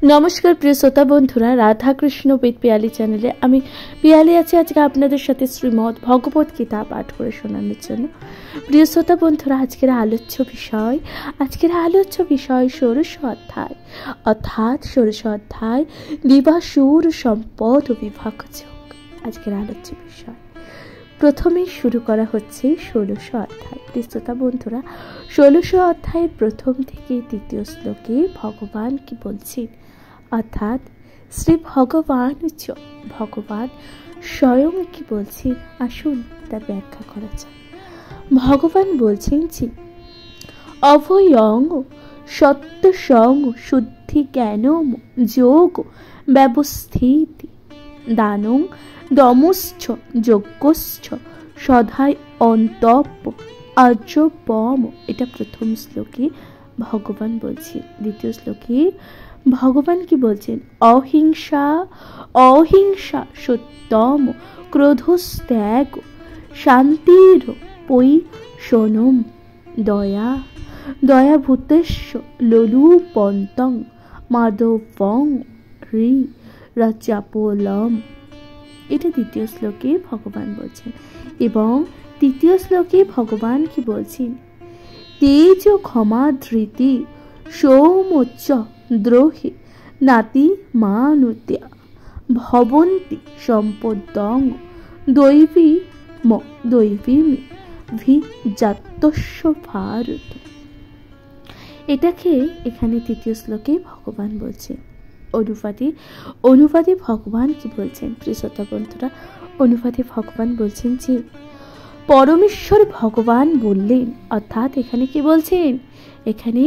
নমস্কার প্রিয় শ্রোতা বন্ধুরা, রাধা কৃষ্ণ উইথ পিয়ালি চ্যানেলে আমি পিয়ালি আছি আজকে আপনাদের সাথে শ্রীমদ্ ভগবত গীতা পাঠ করে শোনানোর জন্য। প্রিয় শ্রোতা বন্ধুরা, আজকের আলোচ্য বিষয় ষোড়শ অধ্যায়, অর্থাৎ ষোড়শ অধ্যায় দিবাসুর সম্পদ ও বিভাগ যোগ। আজকের আলোচ্য বিষয় প্রথমেই শুরু করা হচ্ছে ১৬শ অধ্যায়। প্রিয় শ্রোতা বন্ধুরা, ১৬শ অধ্যায়ের প্রথম থেকে তৃতীয় শ্লোকে ভগবান কি বলছেন, অর্থাৎ শ্রী ভগবান স্বয়ং কি বলছেন, আসুন তার ব্যাখ্যা করা যায়। ভগবান বলছেন যে অভয়ং সত্য সং শুদ্ধি জ্ঞানম যোগ ব্যবস্থিতি দানং দমশ্চ যজ্ঞশ্চ সদাই অন্তপ্য আর্যপম। এটা প্রথম শ্লোকে ভগবান বলছেন। দ্বিতীয় শ্লোকে ভগবান কি বলছেন, অহিংসা সত্যম ক্রোধস্ত্যাগ শান্তির পৈ সোনম দয়াভূতস্য লোলুপন্তং মাধবং হৃ রাজাপলম। এটা দ্বিতীয় শ্লোকে ভগবান বলছেন। এবং তৃতীয় শ্লোকে ভগবান কি বলছেন, তেজ ক্ষমা ধৃতি সৌমোচ্চ দ্রোহে নাতি মানুত্যা ভবন্তি সম্পদং দৈবীমি ভিজাতস্য ভারত। এটাকে এখানে তৃতীয় শ্লোকে ভগবান বলছেন। অনুবাদে ভগবান কি বলছেন, প্রিয় শ্রোতা বন্ধুরা, অনুবাদে ভগবান বলছেন যে পরমেশ্বর ভগবান বললেন, অর্থাৎ এখানে কি বলছেন, এখানে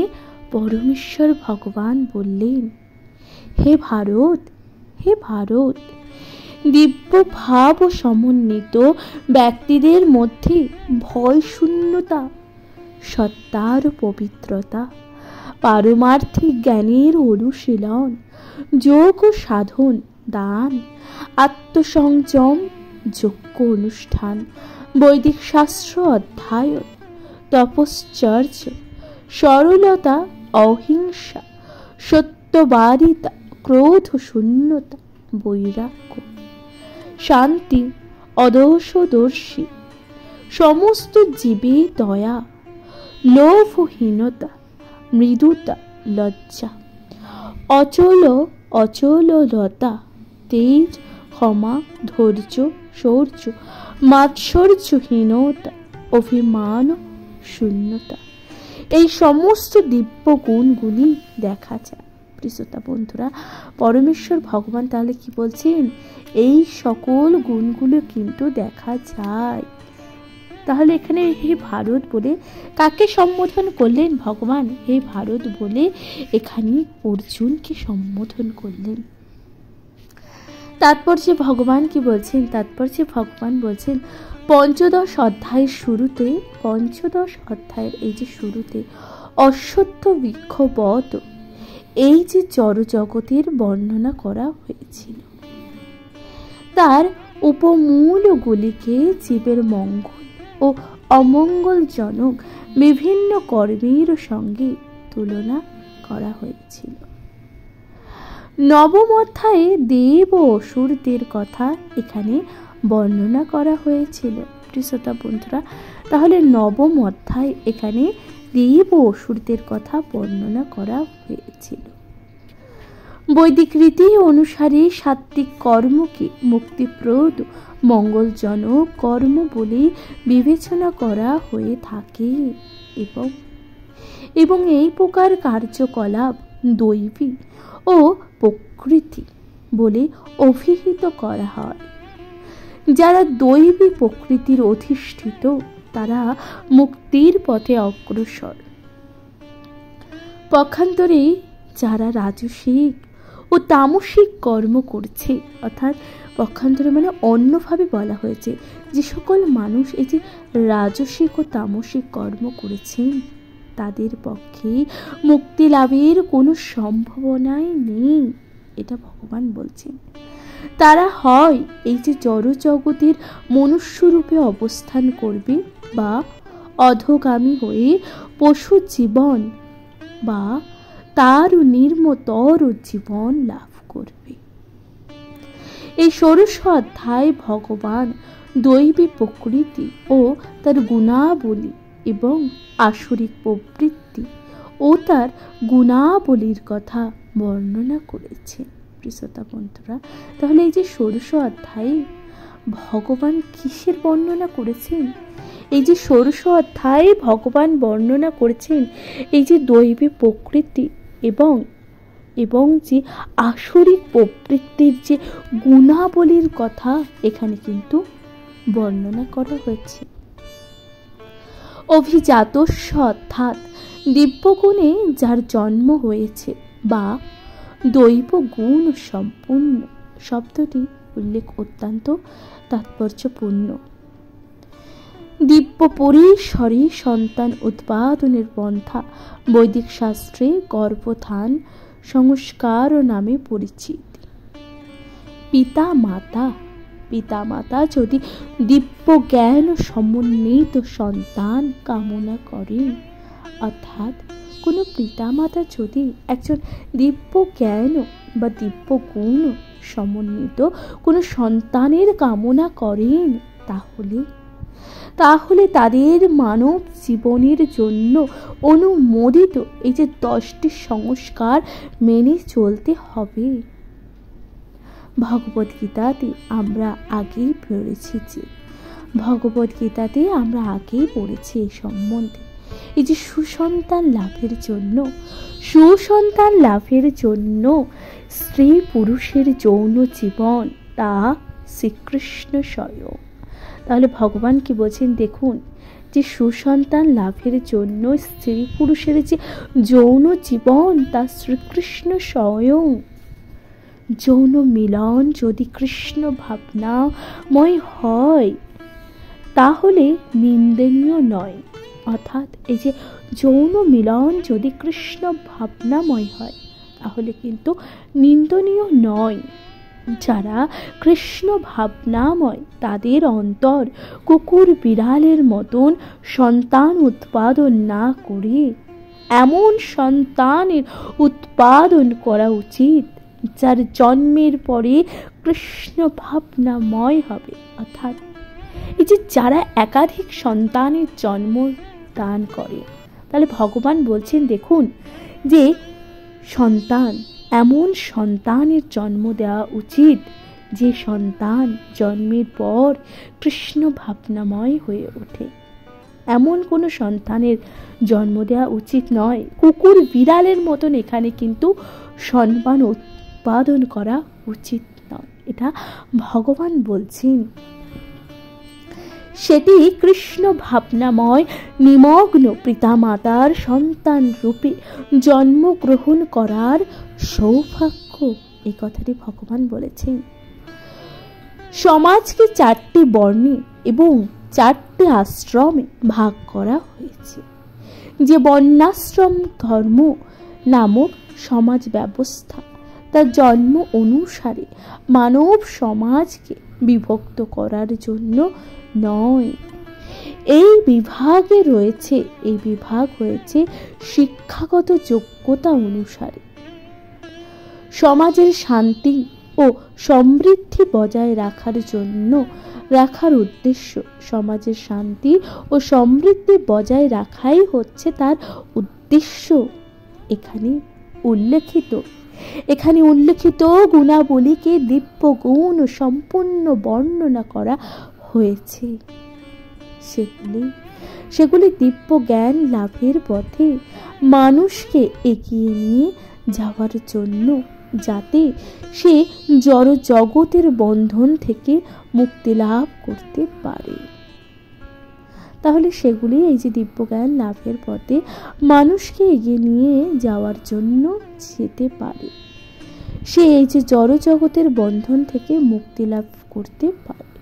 পরমেশ্বর ভগবান বললেন, হে ভারত, দিব্য ভাব ও সমন্বিত ব্যক্তিদের মধ্যে ভয় শূন্যতা, সত্তার পবিত্রতা, পারমার্থিক জ্ঞানের অনুশীলন, যোগ ও সাধন, দান, আত্মসংযম, যজ্ঞ অনুষ্ঠান, বৈদিক শাস্ত্র অধ্যয়ন, তপশ্চর্য, সরলতা, অহিংসা, সত্যবাদিতা, ক্রোধ শূন্যতা, বৈরাগ্য, শান্তি, অদোষদর্শী, সমস্ত জীবে দয়া, লোভহীনতা, মৃদুতা, লজ্জা, অচললতা, তেজ, ক্ষমা, ধৈর্য, শৌর্য, মাৎসর্যহীনতা, অভিমান শূন্যতা। এই সমস্ত দিব্য গুণগুলি দেখা যায়। প্রিয়তা বন্ধুরা, পরমেশ্বর ভগবান তাহলে কি বলছেন, এই সকল গুণগুলো কিন্তু দেখা যায়। তাহলে এখানে হে ভারত বলে কাকে সম্বোধন করলেন ভগবান, হে ভারত বলে এখানে অর্জুনকে সম্বোধন করলেন। তাৎপর্যে ভগবান কি বলছেন, ভগবান বলছেন পঞ্চদশ অধ্যায়ের এই যে শুরুতে অশ্বত্থ বিক্ষোভত এই যে জড়জগতের বর্ণনা করা হয়েছিল, তার উপমূলগুলিকে জীবের মঙ্গল ও অমঙ্গলজনক বিভিন্ন কর্মের সঙ্গে তুলনা করা হয়েছিল। নবম অধ্যায়ে দেব ও অসুরদের কথা এখানে বর্ণনা করা হয়েছিল। প্রিয়তা বন্ধুরা, তাহলে নবম অধ্যায় এখানে দেব ও অসুরদের কথা বর্ণনা করা হয়েছিল। বৈদিক রীতি অনুসারে সাত্ত্বিক কর্মকে মুক্তিপ্রদ মঙ্গলজনক কর্ম বলে বিবেচনা করা হয়ে থাকে এবং এই প্রকার কার্যকলাপ দৈবী ও প্রকৃতি বলে অভিহিত করা হয়। যারা দৈবী প্রকৃতির অধিষ্ঠিত তারা মুক্তির পথে অগ্রসর। পক্ষান্তরে যারা রাজসিক ও তামসিক কর্ম করছে, অর্থাৎ পক্ষান্তরে মানে অন্যভাবে বলা হয়েছে, যে সকল মানুষ এই যে রাজসিক ও তামসিক কর্ম করেছেন তাদের পক্ষে মুক্তি লাভের কোনো সম্ভাবনাই নেই, এটা ভগবান বলছেন। তারা হয় এই যে জড় জগতের মনুষ্যরূপে অবস্থান করবে বা অধোগামী হয়ে পশু জীবন বা তারও নির্মতর জীবন লাভ করবে। এই 16 অধ্যায় ভগবান দৈবী প্রকৃতি ও তার গুণাবলী এবং আসরিক প্রবৃত্তি ও তার গুণাবলীর কথা বর্ণনা করেছেন। প্রিয়তা বন্ধুরা, তাহলে এই যে 16 অধ্যায়ে ভগবান কিসের বর্ণনা করেছেন? এই যে 16 অধ্যায়ে ভগবান বর্ণনা করেছেন এই যে দৈবী প্রকৃতি এবং যে আসরিক প্রবৃত্তির যে গুণাবলীর কথা এখানে কিন্তু বর্ণনা করা হয়েছে। অভিজাতস্য অর্থাৎ দিব্যগুণে যার জন্ম হয়েছে বা দৈব গুণ সম্পূর্ণ শব্দটি উল্লেখ অত্যন্ত তাৎপর্যপূর্ণ। দিব্য পরিসরে সন্তান উৎপাদনের পন্থা বৈদিক শাস্ত্রে গর্ভধান সংস্কার নামে পরিচিত। পিতা মাতা যদি দিব্য জ্ঞান সমন্বিত সন্তান কামনা করেন, অর্থাৎ কোনো পিতামাতা যদি একজন দিব্য জ্ঞান বা দিব্য গুণ সমন্বিত কোনো সন্তানের কামনা করেন, তাহলে তাদের মানব জীবনের জন্য অনুমোদিত এই যে 10টি সংস্কার মেনে চলতে হবে। ভগবদ্গীতাতে আমরা আগেই পড়েছি এই সম্বন্ধে। এই যে সুসন্তান লাভের জন্য স্ত্রী পুরুষের যৌন জীবন তা শ্রীকৃষ্ণ স্বয়ং। তাহলে ভগবান কি বলছেন দেখুন, যে সুসন্তান লাভের জন্য স্ত্রী পুরুষের যে যৌন জীবন তা শ্রীকৃষ্ণ স্বয়ং। যৌন মিলন যদি কৃষ্ণ ভাবনাময় হয় তাহলে নিন্দনীয় নয়। অর্থাৎ এই যে যৌন মিলন যদি কৃষ্ণ ভাবনাময় হয় তাহলে কিন্তু নিন্দনীয় নয়। যারা কৃষ্ণ ভাবনাময় তাদের অন্তর কুকুর বিড়ালের মতন সন্তান উৎপাদন না করে এমন সন্তানের উৎপাদন করা উচিত যার জন্মের পরে কৃষ্ণ ভাবনাময় হবে। অর্থাৎ এই যে যারা একাধিক সন্তানের জন্ম দান করে, তাহলে ভগবান বলছেন দেখুন যে এমন সন্তানের জন্ম দেওয়া উচিত যে সন্তান জন্মের পর কৃষ্ণ ভাবনাময় হয়ে ওঠে। এমন কোনো সন্তানের জন্ম দেওয়া উচিত নয়। কুকুর বিড়ালের মতন এখানে কিন্তু সন্তান উৎপাদন করা উচিত নয়, এটা ভগবান বলছেন। সেটি কৃষ্ণ ভাবনাময় নিমগ্ন পিতামাতার সন্তান রূপে জন্মগ্রহণ করার সৌভাগ্য, এই কথাটি ভগবান বলেছেন। সমাজকে 4টি বর্ণে এবং 4টি আশ্রমে ভাগ করা হয়েছে। যে বর্ণাশ্রম ধর্ম নামক সমাজ ব্যবস্থা তার জন্ম অনুসারে মানব সমাজকে বিভক্ত করার জন্য নয়। এই বিভাগ হয়েছে শিক্ষাগত যোগ্যতা অনুসারে। সমাজের শান্তি ও সমৃদ্ধি বজায় রাখার উদ্দেশ্য, সমাজের শান্তি ও সমৃদ্ধি বজায় রাখাই হচ্ছে তার উদ্দেশ্য। এখানে উল্লেখিত গুণাবলীকে দিব্য গুণ সম্পূর্ণ বর্ণনা করা হয়েছে। সেগুলি দিব্য জ্ঞান লাভের পথে মানুষকে এগিয়ে নিয়ে যাওয়ার জন্য, যাতে সে জড় জগতের বন্ধন থেকে মুক্তি লাভ করতে পারে। তাহলে সেগুলি এই যে দিব্য জ্ঞান লাভের পথে মানুষকে এগিয়ে নিয়ে যাওয়ার জন্য যেতে পারে, সে এই যে জড় জগতের বন্ধন থেকে মুক্তি লাভ করতে পারে।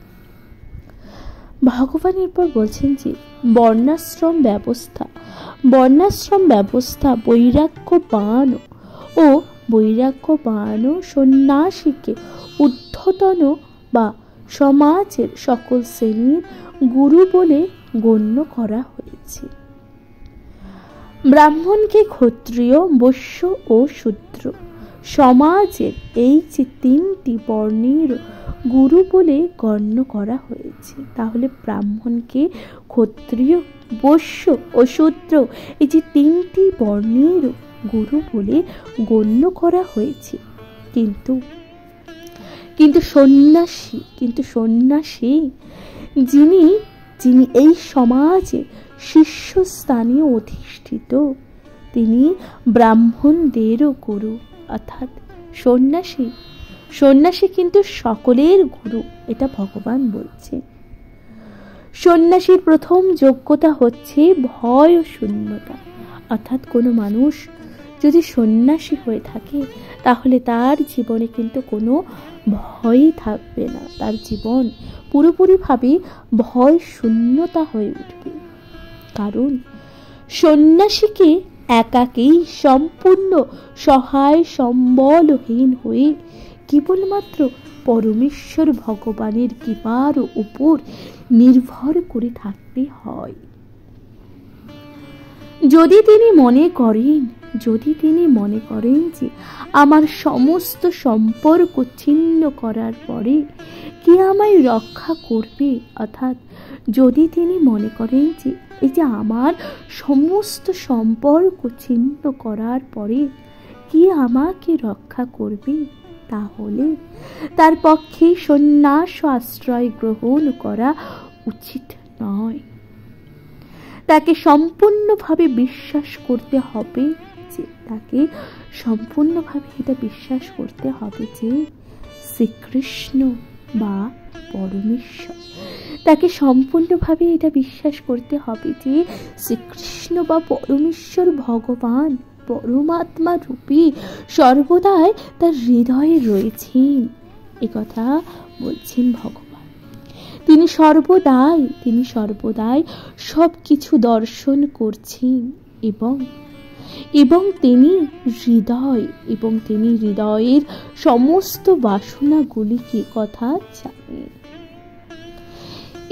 ভগবান এরপর বলছেন যে বর্ণাশ্রম ব্যবস্থা বৈরাগ্যবান সন্ন্যাসীকে ঊর্ধ্বতন বা সমাজের সকল শ্রেণীর গুরু বলে গণ্য করা হয়েছে। ব্রাহ্মণকে ক্ষত্রিয়, বৈশ্য ও শূদ্র সমাজের এই যে তিনটি বর্ণের গুরু বলে গণ্য করা হয়েছে। তাহলে ব্রাহ্মণকে ক্ষত্রিয়, বৈশ্য ও শূদ্র এই যে তিনটি বর্ণের গুরু বলে গণ্য করা হয়েছে। কিন্তু সন্ন্যাসী যিনি এই সমাজে শীর্ষস্থানীয় অধিষ্ঠিত, তিনি ব্রাহ্মণদেরও গুরু। অর্থাৎ সন্ন্যাসী কিন্তু সকলের গুরু, এটা ভগবান বলছে। সন্ন্যাসীর প্রথম যোগ্যতা হচ্ছে ভয় ও শূন্যতা। অর্থাৎ কোনো মানুষ যদি সন্ন্যাসী হয়ে থাকে তাহলে তার জীবনে কিন্তু কোনো ভয়ই থাকবে না, তার জীবন পুরোপুরিভাবে ভয় শূন্যতা হয়ে উঠবে। কারণ সন্ন্যাসীকে একাকেই সম্পূর্ণ সহায় সম্বলহীন হয়ে কেবলমাত্র পরমেশ্বর ভগবানের কৃপার উপর নির্ভর করে থাকতে হয়। যদি তিনি মনে করেন যে আমার সমস্ত সম্পর্ক ছিন্ন করার পরে কে আমায় রক্ষা করবে, অর্থাৎ যদি তিনি মনে করেন যে এই যে আমার সমস্ত সম্পর্ক ছিন্ন করার পরে কে আমাকে রক্ষা করবে, তাহলে তার পক্ষে সন্ন্যাস আশ্রয় গ্রহণ করা উচিত নয়। তাকে সম্পূর্ণভাবে বিশ্বাস করতে হবে যে শ্রীকৃষ্ণ বা পরমেশ্বর, তাকে সম্পূর্ণভাবে এটা বিশ্বাস করতে হবে যে শ্রীকৃষ্ণ বা পরমেশ্বর ভগবান পরমাত্মা রূপী সর্বদাই তার হৃদয়ে রয়েছেন। একথা বলছেন ভগবান। তিনি সর্বদাই সব কিছু দর্শন করছেন এবং তিনি হৃদয়ের সমস্ত বাসনাগুলিকে কথা জানেন।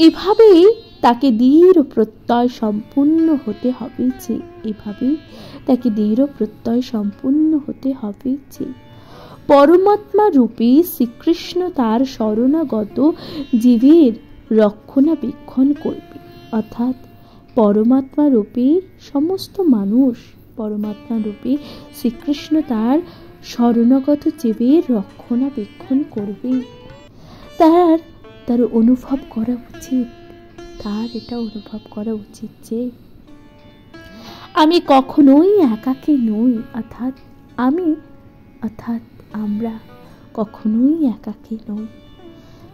এভাবেই তাকে দৃঢ় প্রত্যয় সম্পূর্ণ হতে হবে যে পরমাত্মা রূপী শ্রীকৃষ্ণ তার শরণাগত জীবের রক্ষণাবেক্ষণ করবে। অর্থাৎ পরমাত্মা রূপী শ্রীকৃষ্ণ তার শরণাগত জীবের রক্ষণাবেক্ষণ করবে। তার অনুভব করা উচিত যে আমি কখনোই একাকী নই, অর্থাৎ আমরা কখনোই একাকী নই,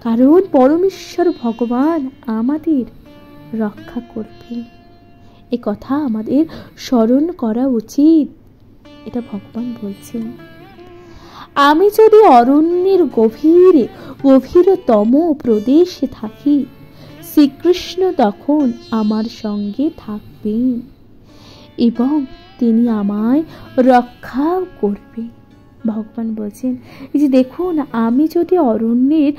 কারণ পরমেশ্বর ভগবান আমাদের রক্ষা করবেন। এ কথা আমাদের স্মরণ করা উচিত, এটা ভগবান বলছেন। আমি যদি অরণ্যের গভীরতম প্রদেশে থাকি, শ্রীকৃষ্ণ তখন আমার সঙ্গে থাকবেন এবং তিনি আমায় রক্ষা করবেন। ভগবান বলছেন, এই যে দেখুন, আমি যদি অরণ্যের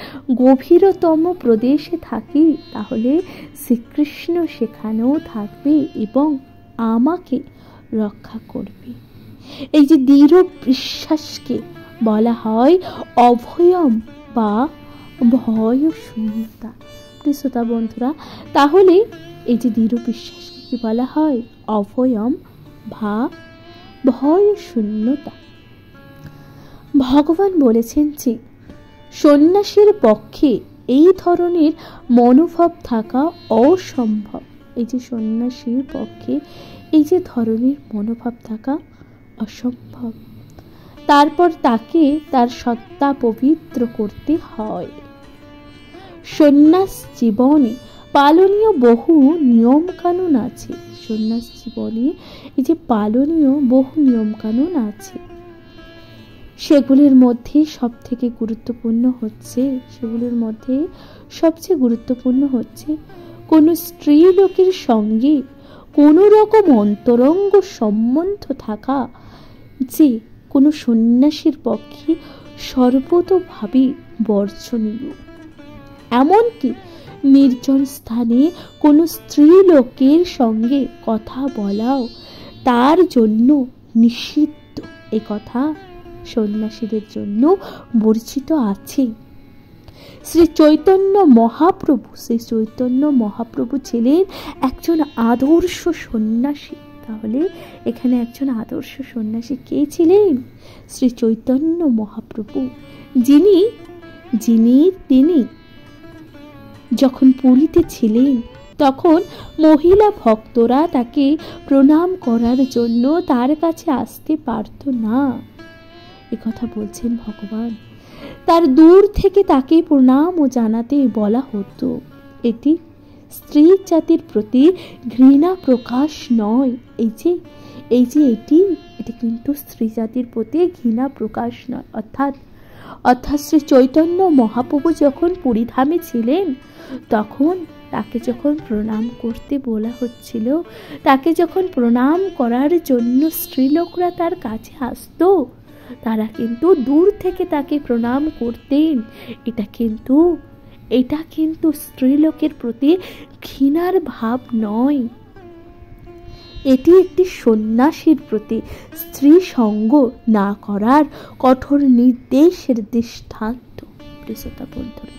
গভীরতম প্রদেশে থাকি তাহলে শ্রীকৃষ্ণ সেখানেও থাকবে এবং আমাকে রক্ষা করবে। এই যে দৃঢ় বিশ্বাসকে বলা হয় অভয়ম বা ভয় শূন্যতা। শ্রোতা বন্ধুরা, তাহলে এই যে দৃঢ় বিশ্বাসকে কি বলা হয়? অভয়ম বা ভয় শূন্যতা। ভগবান বলেছেন যে সন্ন্যাসীর পক্ষে এই ধরনের মনোভাব থাকা অসম্ভব। এই যে সন্ন্যাসীর পক্ষে এই যে ধরনের মনোভাব থাকা অসম্ভব। তারপর তাকে তার সত্তা পবিত্র করতে হয়। সন্ন্যাস জীবনে পালনীয় বহু নিয়ম কানুন আছে। সন্ন্যাস জীবনে এই যে পালনীয় বহু নিয়ম কানুন আছে, সেগুলির মধ্যে সবচেয়ে গুরুত্বপূর্ণ হচ্ছে কোনো স্ত্রী লোকের সঙ্গে কোনো রকম অন্তরঙ্গ সম্বন্ধ থাকা যে কোনো সন্ন্যাসীর পক্ষে সর্বতোভাবে বর্জনীয়। এমনকি নির্জন স্থানে কোনো স্ত্রী লোকের সঙ্গে কথা বলাও তার জন্য নিষিদ্ধ, এই কথা সন্ন্যাসীদের জন্য বর্জিত আছে। শ্রী চৈতন্য মহাপ্রভু ছিলেন একজন আদর্শ সন্ন্যাসী। তাহলে এখানে একজন আদর্শ সন্ন্যাসী কে ছিলেন? শ্রী চৈতন্য মহাপ্রভু, তিনি যখন পুরীতে ছিলেন তখন মহিলা ভক্তরা তাকে প্রণাম করার জন্য তার কাছে আসতে পারত না। একথা বলছেন ভগবান। তার দূর থেকে তাকে প্রণাম ও জানাতে বলা হতো। এটি স্ত্রী জাতির প্রতি ঘৃণা প্রকাশ নয়। এটি কিন্তু স্ত্রী জাতির প্রতি ঘৃণা প্রকাশ নয়। অর্থাৎ শ্রী চৈতন্য মহাপ্রভু যখন পুরীধামে ছিলেন তখন তাকে যখন প্রণাম করতে বলা হচ্ছিল, তাকে যখন প্রণাম করার জন্য স্ত্রীলোকরা তার কাছে আসতো, তারা কিন্তু দূর থেকে তাকে প্রণাম করতেন। এটা কিন্তু স্ত্রীলোকের প্রতি ঘৃণার ভাব নয়। এটি একটি সন্ন্যাসীর প্রতি স্ত্রী সঙ্গ না করার কঠোর নির্দেশের দৃষ্টান্ত। প্রিয়তা বন্ধুরা,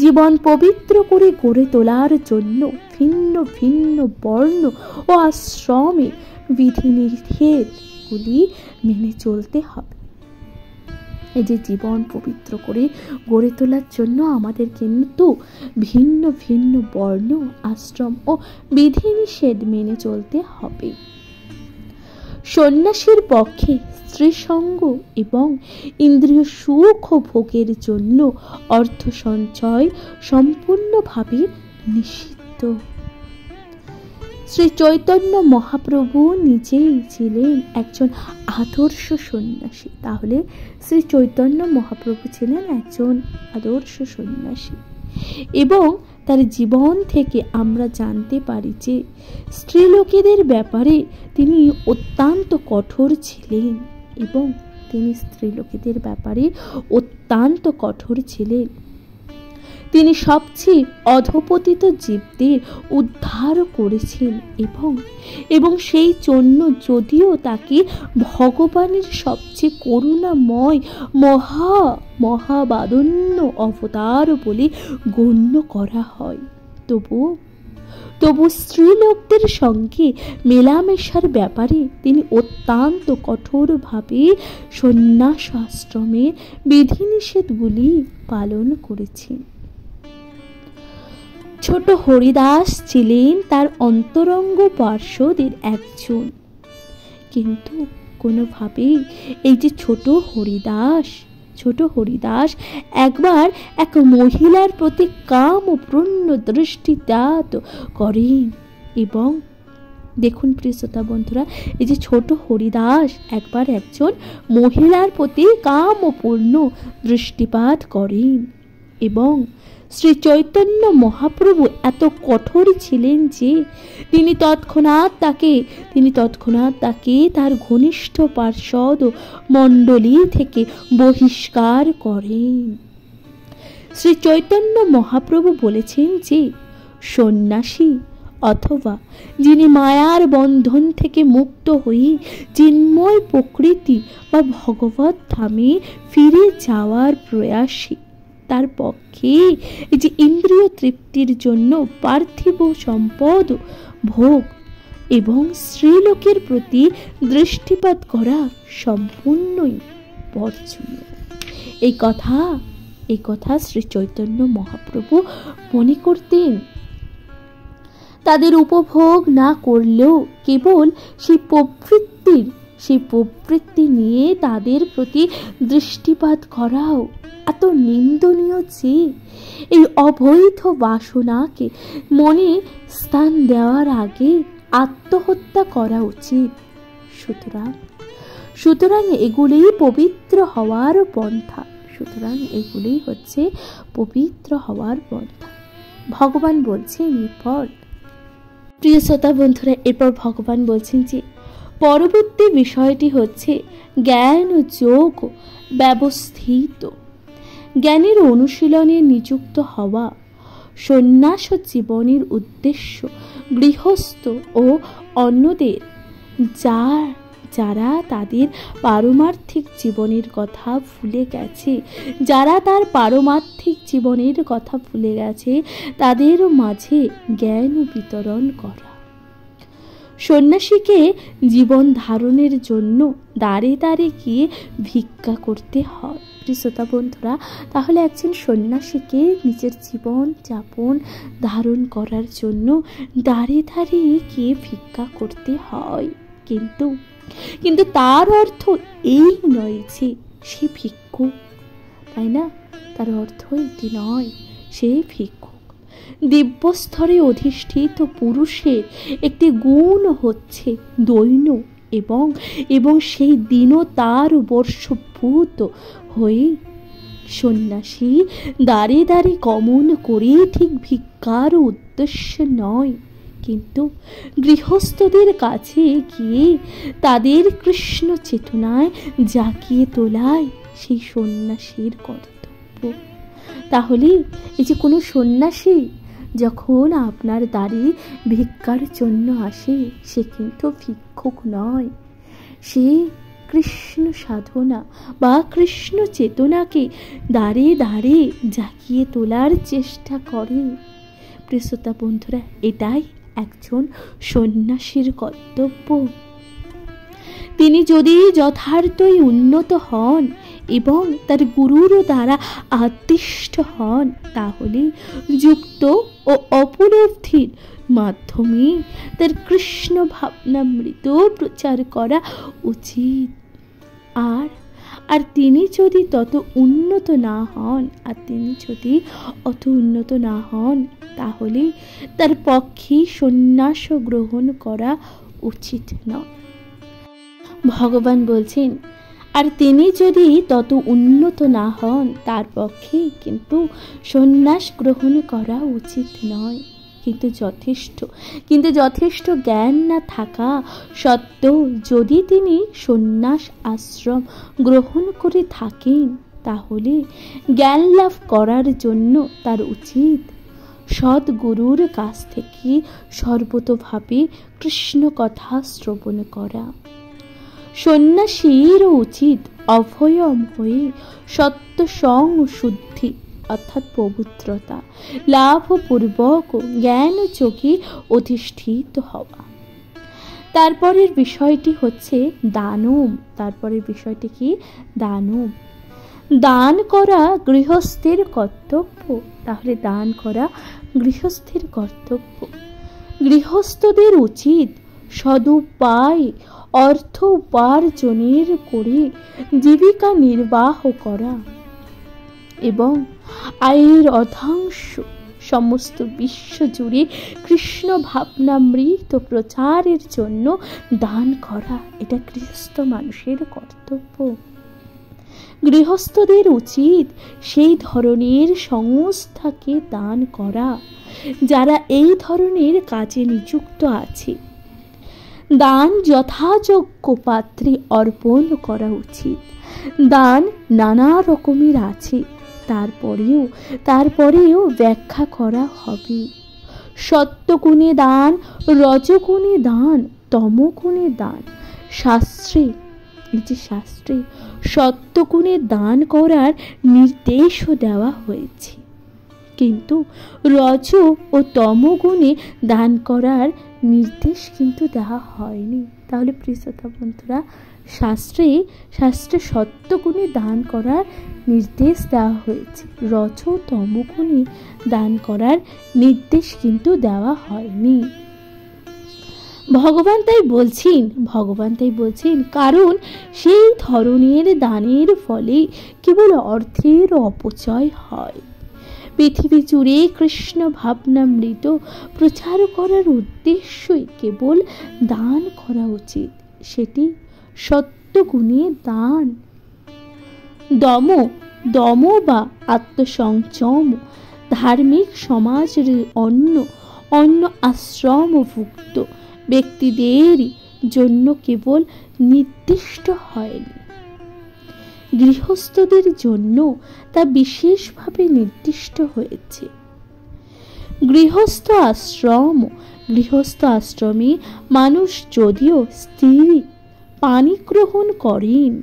জীবন পবিত্র করে গড়ে তোলার জন্য ভিন্ন ভিন্ন বর্ণ ও আশ্রমে বিধিনিষেধগুলি মেনে চলতে হবে। এই যে জীবন পবিত্র করে গড়ে তোলার জন্য আমাদের কিন্তু ভিন্ন ভিন্ন বর্ণ, আশ্রম ও বিধিনিষেধ মেনে চলতে হবে। সন্ন্যাসীর পক্ষে স্ত্রীসঙ্গ এবং ইন্দ্রিয় সুখ ও ভোগের জন্য অর্থ সঞ্চয় সম্পূর্ণভাবে নিষিদ্ধ। শ্রী চৈতন্য মহাপ্রভু নিজেই ছিলেন একজন আদর্শ সন্ন্যাসী। তাহলে শ্রী চৈতন্য মহাপ্রভু ছিলেন একজন আদর্শ সন্ন্যাসী এবং তার জীবন থেকে আমরা জানতে পারি যে স্ত্রীলোকেদের ব্যাপারে তিনি অত্যন্ত কঠোর ছিলেন এবং তিনি স্ত্রীলোকেদের ব্যাপারে অত্যন্ত কঠোর ছিলেন। তিনি সবচেয়ে অধপতিত জীবদের উদ্ধার করেছেন এবং সেই জন্য যদিও তাকে ভগবানের সবচেয়ে করুণাময় মহাবাদন্য অবতার বলে গণ্য করা হয়, তবু স্ত্রীলোকদের সঙ্গে মেলামেশার ব্যাপারে তিনি অত্যন্ত কঠোরভাবে সন্ন্যাস আশ্রমের বিধিনিষেধগুলি পালন করেছেন। ছোট হরিদাস ছিলেন তার অন্তরঙ্গ পার্ষদের একজন, কিন্তু কোনোভাবেই এই যে ছোট হরিদাস একবার এক মহিলার প্রতি কাম ও পূর্ণ দৃষ্টিপাত করেন। এবং দেখুন প্রিয় শ্রোতা বন্ধুরা, এই যে ছোট হরিদাস একবার একজন মহিলার প্রতি কাম ও পূর্ণ দৃষ্টিপাত করেন এবং শ্রী চৈতন্য মহাপ্রভু এত কঠোর ছিলেন যে তিনি তৎক্ষণাৎ তাকে তার ঘনিষ্ঠ পার্ষদ মণ্ডলী থেকে বহিষ্কার করেন। শ্রী চৈতন্য মহাপ্রভু বলেছেন যে সন্ন্যাসী অথবা যিনি মায়ার বন্ধন থেকে মুক্ত হয়ে চিন্ময় প্রকৃতি বা ভগবত ধামে ফিরে যাওয়ার প্রয়াসী, তার পক্ষে এই যে ইন্দ্রিয় তৃপ্তির জন্য পার্থিব সম্পদ ভোগ এবং স্ত্রীলোকের প্রতি দৃষ্টিপাত করা সম্পূর্ণই বর্জনীয়। এই কথা শ্রী চৈতন্য মহাপ্রভু মনে করতেন। তাদের উপভোগ না করলেও কেবল সেই প্রবৃত্তি নিয়ে তাদের প্রতি দৃষ্টিপাত করাও এত নিন্দনীয় যে এই অবৈধ বাসনাকে মনে স্থান দেওয়ার আগে আত্মহত্যা করা উচিত। সুতরাং এগুলি পবিত্র হওয়ার পন্থা। ভগবান বলছেন এরপর, প্রিয় শ্রোতা বন্ধুরা, এরপর ভগবান বলছেন যে পরবর্তী বিষয়টি হচ্ছে জ্ঞান ও যোগ ব্যবস্থিত। জ্ঞানের অনুশীলনে নিযুক্ত হওয়া সন্ন্যাস জীবনের উদ্দেশ্য গৃহস্থ ও অন্যদের যারা তাদের পারমার্থিক জীবনের কথা ভুলে গেছে, যারা তার পারমার্থিক জীবনের কথা ভুলে গেছে, তাদের মাঝে জ্ঞান বিতরণ করা। সন্ন্যাসীকে জীবন ধারণের জন্য দাঁড়ে দাঁড়ে গিয়ে ভিক্ষা করতে হয়। শ্রোতা বন্ধুরা, তাহলে একজন সন্ন্যাসীকে নিজের জীবন যাপন ধারণ করার জন্য দাঁড়ে দাঁড়িয়ে গিয়ে ভিক্ষা করতে হয়। কিন্তু তার অর্থ এই নয় যে সে ভিক্ষুক, তাই না? তার অর্থ এটি নয় সে ভিক্ষুক। দিব্যস্তরে অধিষ্ঠিত পুরুষের একটি গুণ হচ্ছে দৈন্য, এবং সেই দিনও তার বর্ষভূত হয়ে সন্ন্যাসী দাঁড়ে দাঁড়ে গমন করে ঠিক ভিক্ষার উদ্দেশ্য নয়, কিন্তু গৃহস্থদের কাছে গিয়ে তাদের কৃষ্ণ চেতনায় জাগিয়ে তোলায় সেই সন্ন্যাসীর কর্তব্য। তাহলে এই যে কোনো সন্ন্যাসী যখন আপনার দ্বারে ভিক্ষার জন্য আসে, সে কিন্তু ভিক্ষুক নয়, সে কৃষ্ণ সাধনা বা কৃষ্ণ চেতনাকে দাঁড়ে দাঁড়ে জাগিয়ে তোলার চেষ্টা করে। প্রিয়তা বন্ধুরা, এটাই একজন সন্ন্যাসীর কর্তব্য। তিনি যদি যথার্থই উন্নত হন এবং তার গুরুর দ্বারা আদিষ্ট হন, তাহলে যুক্ত ও অপলব্ধির মাধ্যমে তার কৃষ্ণ ভাবনামৃত প্রচার করা উচিত। আর তিনি যদি তত উন্নত না হন, তাহলে তার পক্ষে সন্ন্যাস গ্রহণ করা উচিত নয়। ভগবান বলছেন, আর তিনি যদি তত উন্নত না হন, তার পক্ষে কিন্তু সন্ন্যাস গ্রহণ করা উচিত নয়। কিন্তু যথেষ্ট জ্ঞান না থাকা সত্ত্বেও যদি তিনি সন্ন্যাস আশ্রম গ্রহণ করে থাকেন, তাহলে জ্ঞান লাভ করার জন্য তার উচিত সদ্গুরুর কাছ থেকে সর্বতোভাবে কৃষ্ণ কথা শ্রবণ করা। সন্ন্যাসীর উচিত অভয়ম হয়ে সত্যসং শুদ্ধি অর্থাৎ পবিত্রতা লাভপূর্বক জ্ঞান যোগে অধিষ্ঠিত হওয়া। তারপরের বিষয়টি হচ্ছে দানম। দান করা গৃহস্থের কর্তব্য। তাহলে দান করা গৃহস্থের কর্তব্য। গৃহস্থদের উচিত সদুপায় অর্থ উপার্জনের করে জীবিকা নির্বাহ করা এবং আয়ের অর্ধাংশ সমস্ত বিশ্ব জুড়ে কৃষ্ণ ভাবনামৃত প্রচারের জন্য দান করা। এটা গৃহস্থ মানুষের কর্তব্য। গৃহস্থদের উচিত সেই ধরনের সংস্থাকে দান করা যারা এই ধরনের কাজে নিযুক্ত আছে। দান যথাযোগ্য পাত্রে অর্পণ করা উচিত। দান নানা রকমের আছে, তারপরেও ব্যাখ্যা করা হবে। সত্যগুণে দান, রজগুণে দান, তমগুণে দান। শাস্ত্রে সত্যগুণে দান করার নির্দেশও দেওয়া হয়েছে, কিন্তু রজ ও তমগুণে দান করার নির্দেশ কিন্তু দেওয়া হয়নি। তাহলে প্রিয়তা বন্ধুরা, শাস্ত্রে সত্যগুণে দান করার নির্দেশ দেওয়া হয়েছে, রজ ও তমগুণে দান করার নির্দেশ কিন্তু দেওয়া হয়নি। ভগবান তাই বলছেন কারণ সেই ধরনের দানের ফলে কেবল অর্থের অপচয় হয়। পৃথিবী জুড়ে কৃষ্ণ ভাবনামৃত প্রচার করার উদ্দেশ্যই কেবল দান করা উচিত, সেটি সত্যগুণে দান। দম বা আত্মসংযম ধার্মিক সমাজের অন্য আশ্রমভুক্ত ব্যক্তিদের জন্য কেবল নির্দিষ্ট হয়নি, গৃহস্থদের জন্য তা বিশেষভাবে নির্দিষ্ট হয়েছে। গৃহস্থ আশ্রম গৃহস্থ আশ্রমে মানুষ যদিও স্ত্রী পানি গ্রহণ করেন,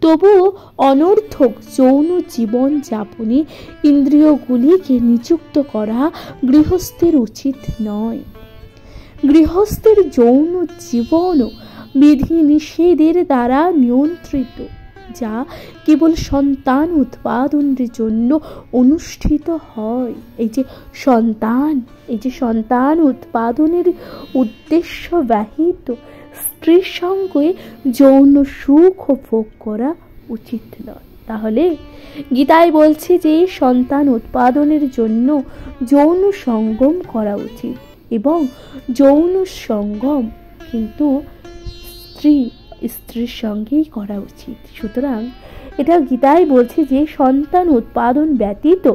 তবুও অনর্থক যৌন জীবন যাপনে ইন্দ্রিয়গুলিকে নিযুক্ত করা গৃহস্থের উচিত নয়। গৃহস্থের যৌন জীবনও বিধি নিষেধের দ্বারা নিয়ন্ত্রিত, যা কেবল সন্তান উৎপাদনের জন্য অনুষ্ঠিত হয়। এই যে সন্তান উৎপাদনের উদ্দেশ্য ব্যতীত স্ত্রীর সঙ্গে যৌন সুখ ভোগ করা উচিত নয়। তাহলে গীতায় বলছে যে সন্তান উৎপাদনের জন্য যৌন সঙ্গম করা উচিত, এবং যৌন সঙ্গম কিন্তু স্ত্রীর সঙ্গেই করা উচিত। সুতরাং এটা গীতায় বলছে যে সন্তান উৎপাদন ব্যতীত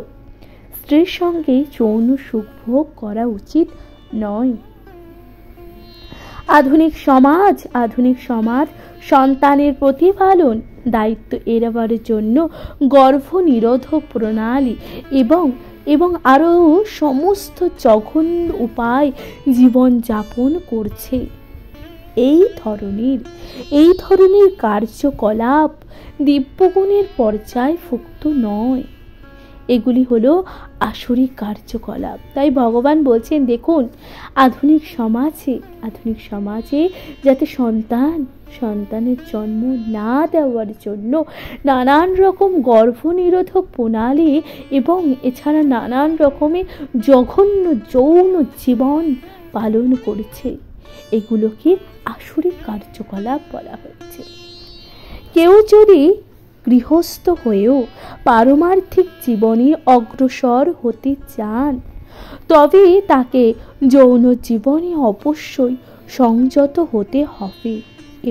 স্ত্রীর সঙ্গে যৌন সুখ ভোগ করা উচিত নয়। আধুনিক সমাজ সন্তানের প্রতিপালন দায়িত্ব এড়াবার জন্য গর্ভ নিরোধক প্রণালী এবং আরও সমস্ত জঘন্য উপায় জীবন যাপন করছে। এই ধরনের কার্যকলাপ দিব্যগুণের পর্যায়ভুক্ত নয়, এগুলি হলো আসরিক কার্যকলাপ। তাই ভগবান বলছেন, দেখুন আধুনিক সমাজে যাতে সন্তানের জন্ম না দেওয়ার জন্য নানান রকম গর্ভনিরোধক প্রণালী এবং এছাড়া নানান রকমের জঘন্য যৌন জীবন পালন করেছে, এগুলোকে আসরিক কার্যকলাপ বলা হচ্ছে। কেউ যদি গৃহস্থ হয়েও পারমার্থিক জীবনে অগ্রসর হতে চান, তবে তাকে যৌন জীবনে অবশ্যই সংযত হতে হবে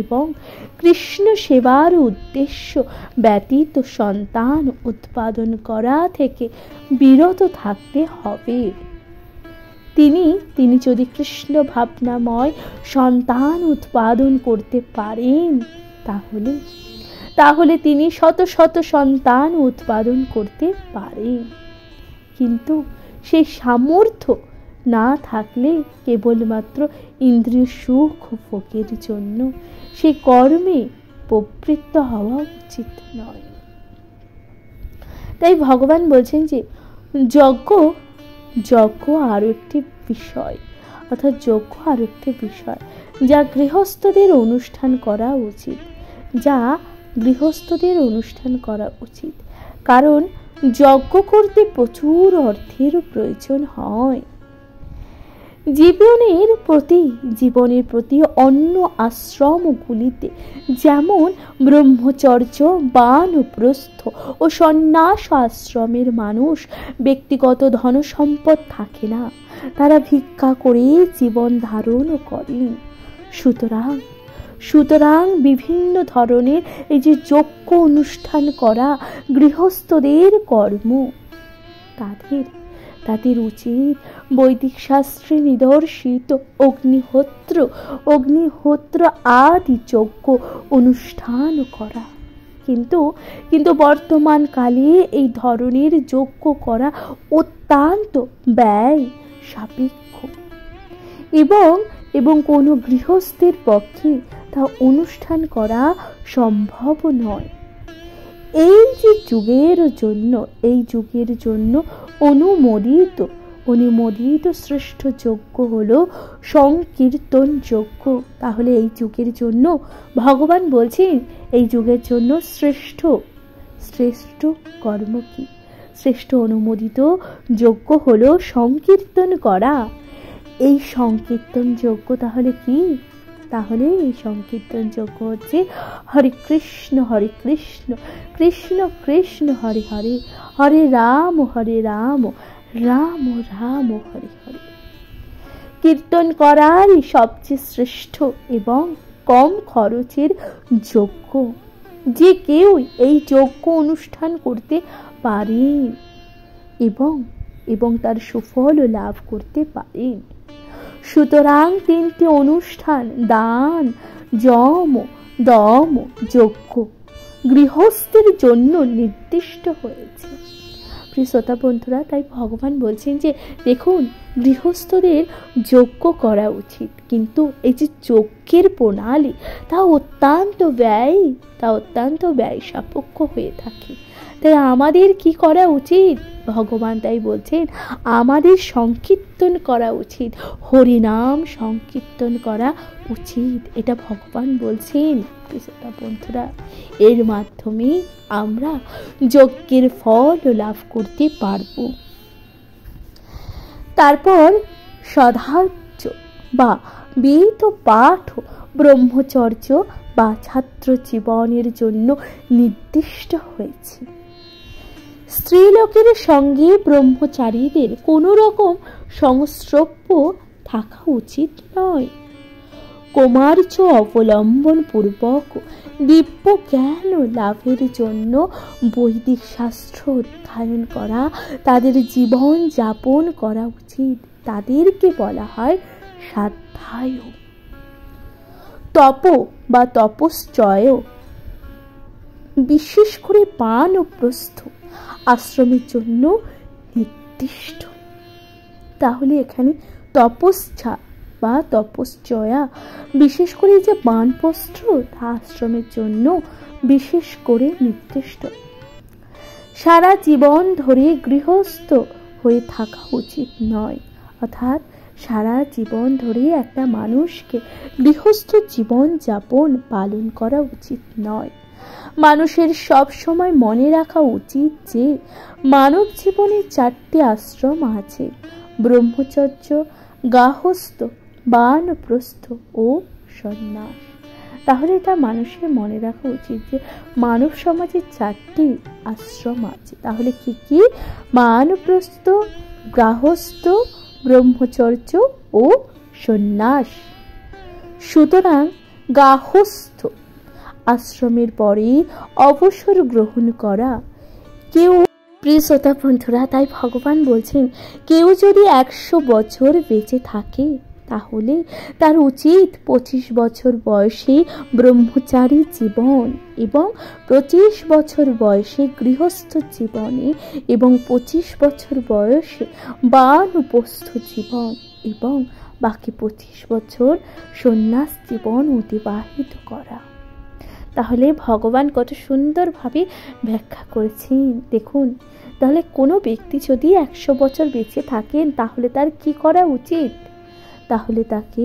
এবং কৃষ্ণ সেবার উদ্দেশ্য ব্যতীত সন্তান উৎপাদন করা থেকে বিরত থাকতে হবে। তিনি যদি কৃষ্ণ ভাবনাময় সন্তান উৎপাদন করতে পারেন, তাহলে তিনি শত শত সন্তান উৎপাদন করতে পারেন। কিন্তু সেই সামর্থ্য না থাকলে কেবলমাত্র ইন্দ্রিয় সুখ ভোগের জন্য সেই কর্মে প্রবৃত্ত হওয়া উচিত নয়। তাই ভগবান বলছেন যে যজ্ঞ আরো একটি বিষয়, যা গৃহস্থদের অনুষ্ঠান করা উচিত, কারণ যজ্ঞ করতে প্রচুর অর্থের প্রয়োজন হয়। জীবনের প্রতি অন্য আশ্রমগুলিতে যেমন ব্রহ্মচর্য, বানপ্রস্থ ও সন্ন্যাস আশ্রমের মানুষ ব্যক্তিগত ধনসম্পদ থাকে না, তারা ভিক্ষা করে জীবন ধারণ করেন। সুতরাং বিভিন্ন ধরনের এই যে যজ্ঞ অনুষ্ঠান করা গৃহস্থদের কর্ম, তাদের উচিত বৈদিক শাস্ত্রে নিদর্শিত অগ্নিহোত্র আদি যজ্ঞ অনুষ্ঠান করা। কিন্তু বর্তমান কালে এই ধরনের যজ্ঞ করা অত্যন্ত ব্যয় সাপেক্ষ এবং কোনো গৃহস্থের পক্ষে তা অনুষ্ঠান করা সম্ভব নয়। এই যুগের জন্য অনুমোদিত শ্রেষ্ঠ যজ্ঞ হলো সংকীর্তন যজ্ঞ। তাহলে এই যুগের জন্য ভগবান বলছেন, এই যুগের জন্য শ্রেষ্ঠ কর্ম কি? শ্রেষ্ঠ অনুমোদিত যজ্ঞ হলো সংকীর্তন করা। এই সংকীর্তন যজ্ঞ তাহলে কি? তাহলে এই সংকীর্তন যজ্ঞ হচ্ছে হরে কৃষ্ণ কৃষ্ণ কৃষ্ণ হরে হরে, হরে রাম রাম রাম হরে হরে। কীর্তন করারই সবচেয়ে শ্রেষ্ঠ এবং কম খরচের যজ্ঞ। যে কেউ এই যজ্ঞ অনুষ্ঠান করতে পারেন এবং তার সুফল লাভ করতে পারেন। সুতরাং তিনটি অনুষ্ঠান দান, যম, দম, যজ্ঞ গৃহস্থের জন্য নির্দিষ্ট হয়েছে। প্রিয় শ্রোতা বন্ধুরা, তাই ভগবান বলছেন যে দেখুন, গৃহস্থদের যজ্ঞ করা উচিত, কিন্তু এই যে যজ্ঞের প্রণালী তা অত্যন্ত ব্যয় সাপেক্ষ হয়ে থাকে। তাই আমাদের কি করা উচিত? ভগবান তাই বলছেন আমাদের সংকীর্তন করা উচিত, হরিনাম সংকীর্তন করা উচিত। এটা ভগবান বলছেন বন্ধুরা। এর মাধ্যমে আমরা যজ্ঞের ফল লাভ করতে পারব। তারপর সদার্য বা বেদ পাঠ ব্রহ্মচর্য বা ছাত্র জীবনের জন্য নির্দিষ্ট হয়েছে। স্ত্রীলোকের সঙ্গে ব্রহ্মচারীদের কোনো রকম সংস্রব্য থাকা উচিত নয়। কুমার্য অবলম্বন পূর্বক দিব্য জ্ঞান লাভের জন্য বৈদিক শাস্ত্র অধ্যয়ন করা, তাদের জীবন যাপন করা উচিত। তাদেরকে বলা হয় স্বাধ্যায়। তপ বা তপশ্চয় বিশেষ করে বানপ্রস্থ আশ্রমের জন্য নির্দিষ্ট। তাহলে এখানে তপস্যা বা তপশ্চয়া বিশেষ করে যে বানপ্রস্থ তা আশ্রমের জন্য বিশেষ করে নির্দিষ্ট। সারা জীবন ধরে গৃহস্থ হয়ে থাকা উচিত নয়, অর্থাৎ সারা জীবন ধরে একটা মানুষকে গৃহস্থ জীবন যাপন পালন করা উচিত নয়। মানুষের সব সময় মনে রাখা উচিত যে মানব জীবনে 4টি আশ্রম আছে: ব্রহ্মচর্য, গার্হস্থ্য, বানপ্রস্থ ও সন্ন্যাস। তাহলে এটা মানুষের মনে রাখা উচিত যে মানব সমাজে 4টি আশ্রম আছে। তাহলে কি কি? বানপ্রস্থ, গার্হস্থ্য, ব্রহ্মচর্য ও সন্ন্যাস। সুতরাং গার্হস্থ্য আশ্রমের পরে অবসর গ্রহণ করা। কেউ, প্রিয় শ্রোতা বন্ধুরা, তাই ভগবান বলছেন কেউ যদি 100 বছর বেঁচে থাকে তাহলে তার উচিত 25 বছর বয়সে ব্রহ্মচারী জীবন এবং 25 বছর বয়সে গৃহস্থ জীবনে এবং 25 বছর বয়সে বানপ্রস্থ জীবন এবং বাকি 25 বছর সন্ন্যাস জীবন অতিবাহিত করা। তাহলে ভগবান কত সুন্দরভাবে ব্যাখ্যা করেছেন দেখুন। তাহলে কোনো ব্যক্তি যদি 100 বছর বেঁচে থাকেন তাহলে তার কি করা উচিত? তাহলে তাকে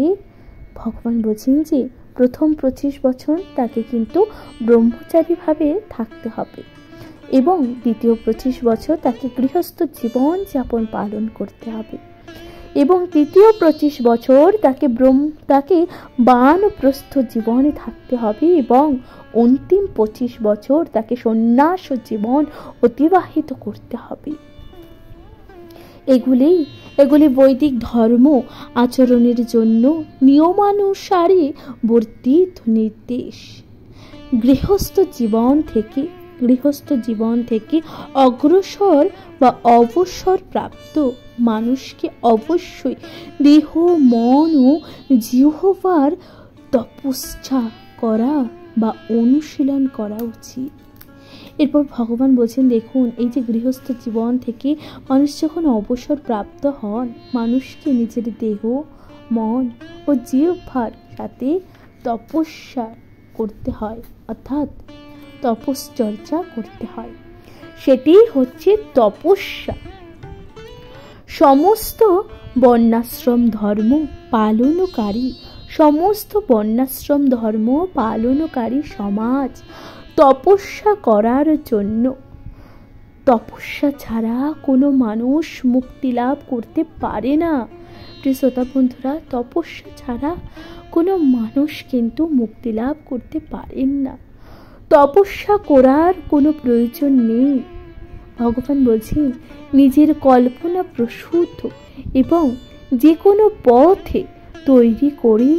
ভগবান বলছেন যে প্রথম 25 বছর তাকে কিন্তু ব্রহ্মচারীভাবে থাকতে হবে এবং দ্বিতীয় 25 বছর তাকে গৃহস্থ জীবন যাপন পালন করতে হবে এবং তৃতীয় 25 বছর তাকে বানপ্রস্থ জীবনে থাকতে হবে এবং অন্তিম 25 বছর তাকে সন্ন্যাস জীবন অতিবাহিত করতে হবে। এগুলি বৈদিক ধর্ম আচরণের জন্য নিয়মানুসারে বর্তিত নির্দেশ। গৃহস্থ জীবন থেকে অগ্রসর বা অবসর প্রাপ্ত মানুষকে অবশ্যই দেহ, মন ও জিহ্বার তপস্যা করা বা অনুশীলন করা উচিত। এরপর ভগবান বলছেন দেখুন, এই যে গৃহস্থ জীবন থেকে মানুষ যখন অবসর প্রাপ্ত হন, মানুষকে নিজের দেহ, মন ও জিহ্বার সাথে তপস্যা করতে হয়, অর্থাৎ তপশ্চর্যা করতে হয়। সেটি হচ্ছে তপস্যা। সমস্ত বর্ণাশ্রম ধর্ম পালনকারী সমাজ তপস্যা করার জন্য, তপস্যা ছাড়া কোনো মানুষ মুক্তি লাভ করতে পারে না। প্রিয় শ্রোতা বন্ধুরা, তপস্যা ছাড়া কোনো মানুষ কিন্তু মুক্তি লাভ করতে পারেন না। তপস্যা করার কোনো প্রয়োজন নেই। ভগবান বলছেন নিজের কল্পনা প্রসূত এবং যে কোনো পথে তৈরি করে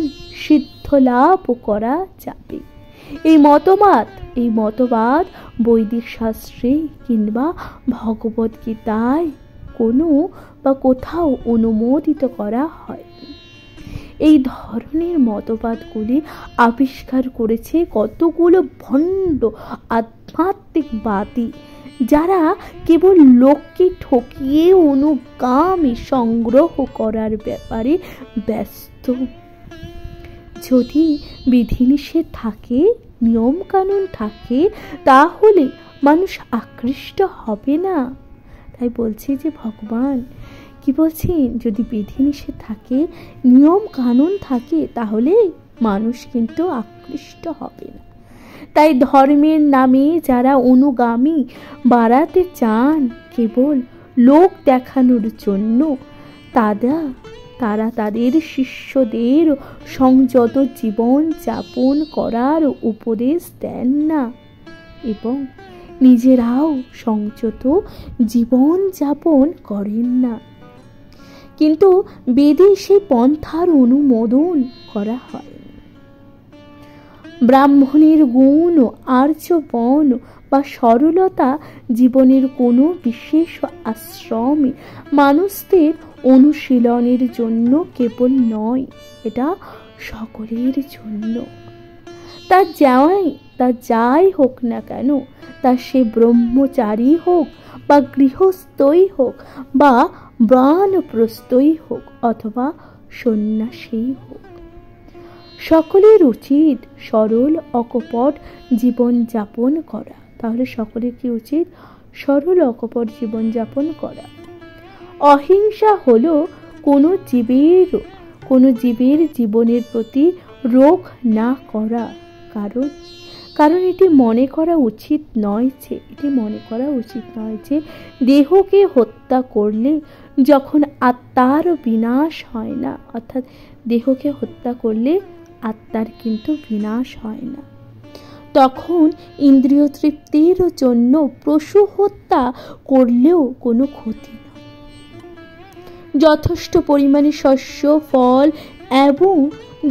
সিদ্ধ লাভ করা যাবে। এই মতবাদ বৈদিক শাস্ত্রে কিংবা ভগবদ গীতায় কোথাও অনুমোদিত করা হয়নি। এই ধরনের মতবাদগুলি আবিষ্কার করেছে কতগুলো ভণ্ড আধ্যাত্মিকবাদী, যারা কেবল লোককে ঠকিয়ে অনুগামী সংগ্রহ করার ব্যাপারে ব্যস্ত। যদি বিধিনিষেধ থাকে, নিয়ম কানুন থাকে, তাহলে মানুষ আকৃষ্ট হবে না। তাই বলছি যে ভগবান কি বলছেন, যদি বিধিনিষেধ থাকে, নিয়ম কানুন থাকে, তাহলে মানুষ কিন্তু আকৃষ্ট হবে না। তাই ধর্মের নামে যারা অনুগামী বাড়াতে চান কেবল লোক দেখানোর জন্য, তারা তাদের শিষ্যদের সংযত জীবন যাপন করার উপদেশ দেন না এবং নিজেরাও সংযত জীবন যাপন করেন না। কিন্তু বেদে সেই পন্থার অনুমোদন করা হয়। ব্রাহ্মণের গুণ, আর্যবর্ণ বা সরলতা জীবনের কোনো বিশেষ আশ্রমে মানুষদের অনুশীলনের জন্য কেবল নয়, এটা সকলের জন্য। তা যাই হোক না কেন, তা সে ব্রহ্মচারী হোক বা গৃহস্থই হোক বা বানপ্রস্থই হোক অথবা সন্ন্যাসী হোক, সকলের উচিত সরল অকপট জীবন যাপন করা। তাহলে সকলের কি উচিত? সরল অকপট জীবন যাপন করা। অহিংসা হলো কোনো জীবের জীবনের প্রতি রোগ না করা। কারণ এটি মনে করা উচিত নয় যে দেহকে হত্যা করলে যখন আত্মার বিনাশ হয় না, অর্থাৎ দেহকে হত্যা করলে আত্মার কিন্তু বিনাশ হয় না, তখন ইন্দ্রিয় তৃপ্তির জন্য পশু হত্যা করলেও কোনো ক্ষতি নয়। যথেষ্ট পরিমাণে শস্য, ফল এবং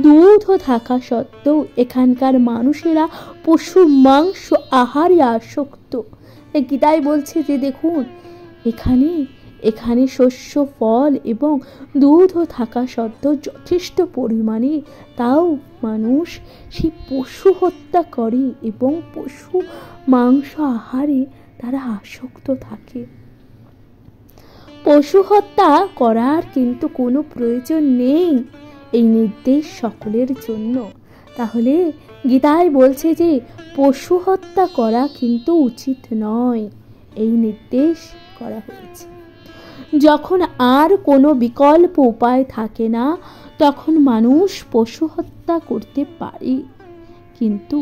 দুধ থাকা সত্ত্বেও এখানকার মানুষেরা পশু মাংস আহারে আসক্ত। গীতায় বলছে যে দেখুন, এখানে শস্য, ফল এবং দুধ থাকা সত্ত্বেও যথেষ্ট পরিমাণে তাও মানুষ সেই পশু হত্যা করে এবং পশু মাংস আহারে তারা আসক্ত থাকে। পশু হত্যা করার কিন্তু কোনো প্রয়োজন নেই, এই নির্দেশ সকলের জন্য। তাহলে গীতায় বলছে যে পশু হত্যা করা কিন্তু উচিত নয়, এই নির্দেশ করা হয়েছে। যখন আর কোনো বিকল্প উপায় থাকে না, তখন মানুষ পশু হত্যা করতে পারে, কিন্তু